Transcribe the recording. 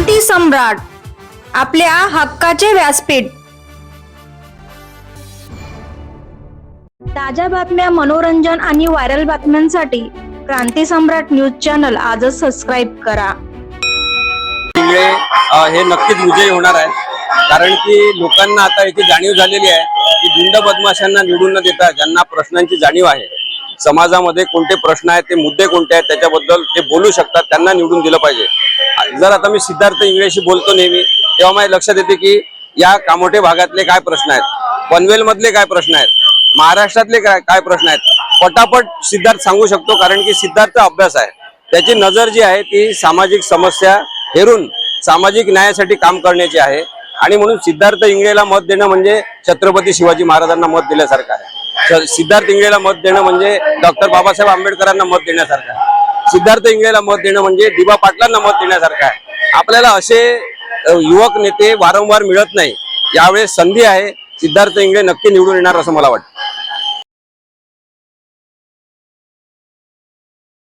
क्रांती सम्राट, आपल्या हक्काचे व्यासपीठ। ताज्या बातम्या, मनोरंजन आणि व्हायरल बातम्यांसाठी क्रांती सम्राट न्यूज चॅनल आजच सबस्क्राईब करा। हे नक्कीच विजयी होणार आहे, कारण की लोकांना आता याची जाणीव झालेली आहे की गुंड बदमाशांना निवडून न देता ज्यांना प्रश्नांची जाणीव आहे, समाजामध्ये कोणते प्रश्न आहेत, ते मुद्दे कोणते आहेत, त्याच्याबद्दल ते बोलू शकतात, त्यांना निवडून दिलं पाहिजे। जर आता मी सिद्धार्थ इंगळेशी बोलतो नेहमी, तेव्हा माझ्या लक्षात येते की या कामोठे भागातले काय प्रश्न आहेत, पनवेल मधले काय प्रश्न आहेत, महाराष्ट्रातले काय प्रश्न आहेत, पटापट सिद्धार्थ सांगू शकतो, कारण की सिद्धार्थचा अभ्यास आहे। त्याची नजर जी आहे ती सामाजिक समस्या हेरून सामाजिक न्यायासाठी काम करण्याची आहे, आणि म्हणून सिद्धार्थ इंगळेला मत देणं म्हणजे छत्रपती शिवाजी महाराजांना मत दिल्यासारखं आहे। सिद्धार्थ इंगळेला मत देणं म्हणजे डॉक्टर बाबासाहेब आंबेडकरांना मत देण्यासारखं आहे। सिद्धार्थ इंगळेला मत देणं म्हणजे डी.बा. पाटलांना मत देण्यासारखं आहे। आपल्याला असे युवक नेते वारंवार मिळत नाही, यावेळेस संधी आहे। सिद्धार्थ इंगळे नक्की निवडून येणार असं मला वाटतं।